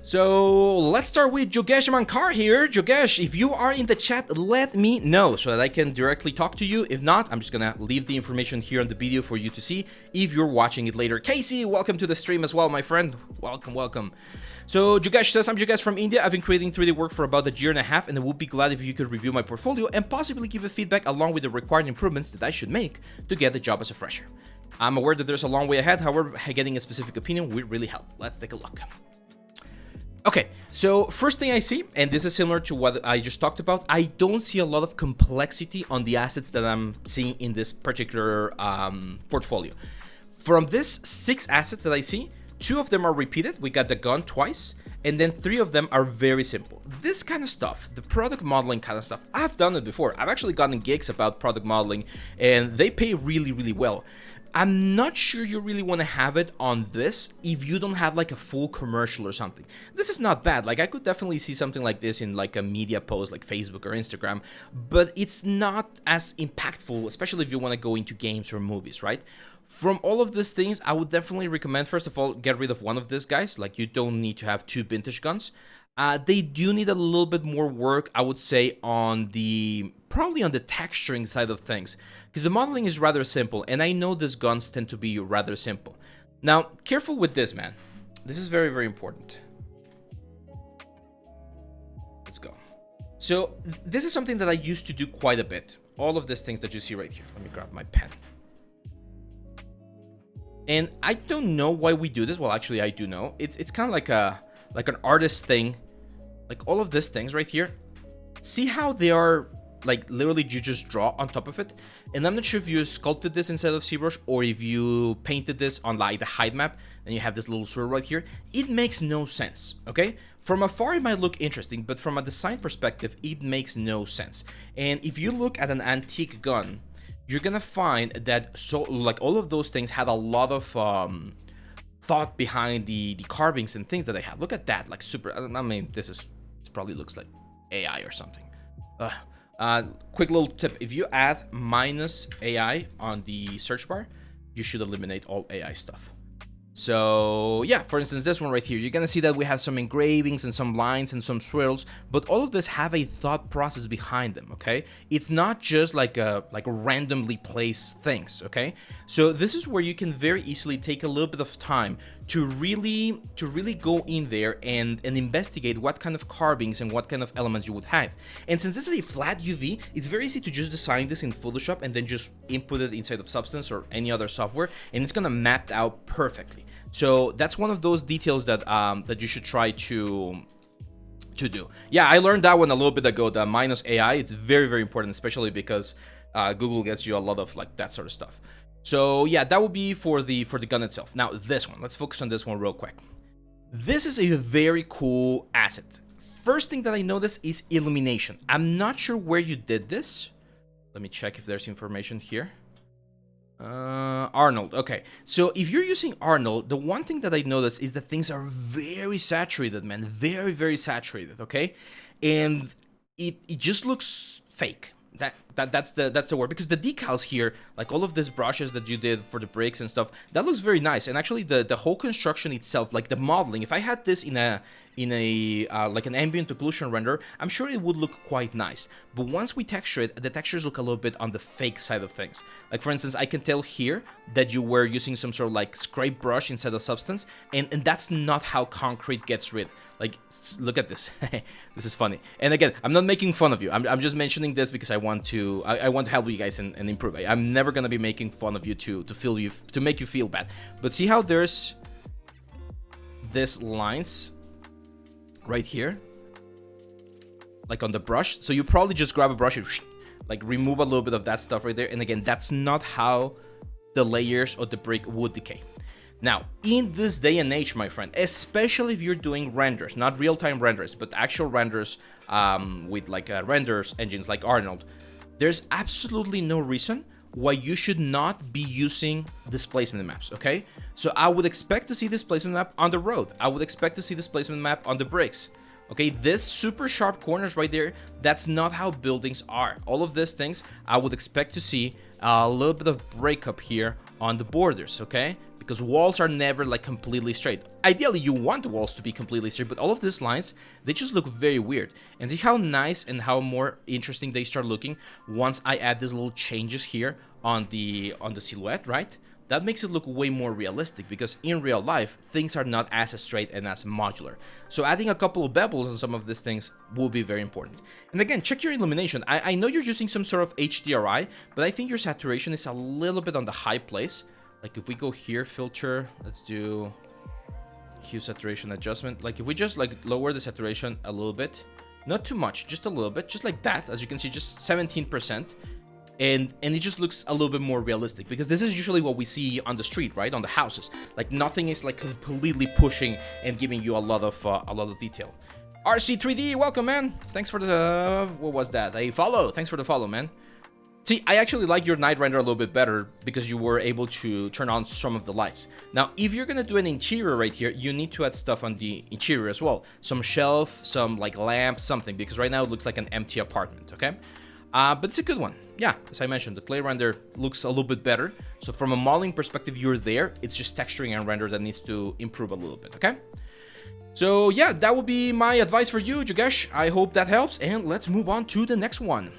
So let's start with Yogesh and Mankar here. Yogesh, if you are in the chat, let me know so that I can directly talk to you. If not, I'm just gonna leave the information here on the video for you to see if you're watching it later. Casey, welcome to the stream as well, my friend. Welcome. So Yogesh says, I'm Yogesh from India. I've been creating 3D work for about a year and a half, and I would be glad if you could review my portfolio and possibly give a feedback along with the required improvements that I should make to get the job as a fresher. I'm aware that there's a long way ahead, however, getting a specific opinion would really help. Let's take a look. Okay, so first thing I see, and this is similar to what I just talked about, I don't see a lot of complexity on the assets that I'm seeing in this particular portfolio. From this 6 assets that I see, 2 of them are repeated. We got the gun twice, and then 3 of them are very simple. This kind of stuff, the product modeling kind of stuff, I've done it before. I've actually gotten gigs about product modeling, and they pay really, really well. I'm not sure you really want to have it on this if you don't have like a full commercial or something. This is not bad. Like I could definitely see something like this in like a media post like Facebook or Instagram, but it's not as impactful, especially if you want to go into games or movies, right? From all of these things, I would definitely recommend, first of all, get rid of one of these guys. Like you don't need to have 2 vintage guns. They do need a little bit more work, I would say, probably on the texturing side of things, because the modeling is rather simple, and I know these guns tend to be rather simple. Now, careful with this, man. This is very, very important. Let's go. So, this is something that I used to do quite a bit. All of these things that you see right here. Let me grab my pen. And I don't know why we do this. Well, actually, I do know. It's kind of like an artist thing. Like all of these things right here, see how they are like literally you just draw on top of it. And I'm not sure if you sculpted this inside of ZBrush or if you painted this on like the height map and you have this little swirl right here. It makes no sense, okay? From afar it might look interesting, but from a design perspective, it makes no sense. And if you look at an antique gun, you're gonna find that like all of those things had a lot of thought behind the carvings and things that they have. Look at that, like super. I mean, this probably looks like AI or something. Quick little tip: if you add -AI on the search bar, you should eliminate all AI stuff. So yeah, for instance, this one right here, you're gonna see that we have some engravings and some lines and some swirls, but all of this have a thought process behind them, okay? It's not just like randomly placed things, okay? So this is where you can very easily take a little bit of time to really go in there and investigate what kind of carvings and what kind of elements you would have. And since this is a flat UV, it's very easy to just design this in Photoshop and then just input it inside of Substance or any other software, and it's gonna map out perfectly. So that's one of those details that that you should try to do. Yeah, I learned that one a little bit ago, the -AI. It's very, very important, especially because Google gets you a lot of like that sort of stuff. So yeah, that would be for the gun itself. Now this one, let's focus on this one real quick. This is a very cool asset. First thing that I noticed is illumination. I'm not sure where you did this. Let me check if there's information here. Arnold. Okay, so if you're using Arnold, the one thing that I noticed is that things are very saturated, man. Very, very saturated, okay? And it just looks fake. That's the word, because the decals here, like all of these brushes that you did for the bricks and stuff, that looks very nice. And actually the whole construction itself, like the modeling, if I had this in a like an ambient occlusion render, I'm sure it would look quite nice. But once we texture it, the textures look a little bit on the fake side of things. Like for instance, I can tell here that you were using some sort of like scrape brush instead of Substance, and that's not how concrete gets rid. Like, look at this. This is funny. And again, I'm not making fun of you. I'm just mentioning this because I want to help you guys and improve. I'm never gonna be making fun of you to make you feel bad. But see how there's this lines right here, like on the brush. So you probably just grab a brush and like remove a little bit of that stuff right there. And again, that's not how the layers of the brick would decay. Now, in this day and age, my friend, especially if you're doing renders, not real-time renders, but actual renders with like renders engines like Arnold, there's absolutely no reason why you should not be using displacement maps, okay? So I would expect to see displacement map on the road. I would expect to see displacement map on the bricks. Okay, this super sharp corners right there, that's not how buildings are. All of these things, I would expect to see a little bit of breakup here on the borders, okay? because walls are never like completely straight. Ideally, you want the walls to be completely straight, but all of these lines, they just look very weird. And see how nice and how more interesting they start looking once I add these little changes here on the silhouette, right? That makes it look way more realistic, because in real life, things are not as straight and as modular. So adding a couple of bevels on some of these things will be very important. And again, check your illumination. I know you're using some sort of HDRI, but I think your saturation is a little bit on the high place. Like if we go here, filter, let's do hue saturation adjustment. Like if we just like lower the saturation a little bit, not too much, just a little bit, just like that. As you can see, just 17%. And it just looks a little bit more realistic, because this is usually what we see on the street, right? On the houses, like nothing is like completely pushing and giving you a lot of detail. RC3D, welcome, man. Thanks for the what was that? A follow. Thanks for the follow, man. See, I actually like your night render a little bit better because you were able to turn on some of the lights. Now, if you're gonna do an interior right here, you need to add stuff on the interior as well. Some shelf, some like lamp, something, because right now it looks like an empty apartment, okay? But it's a good one. Yeah, as I mentioned, the clay render looks a little bit better. So from a modeling perspective, you're there. It's just texturing and render that needs to improve a little bit, okay? So yeah, that would be my advice for you, Yogesh. I hope that helps, and let's move on to the next one.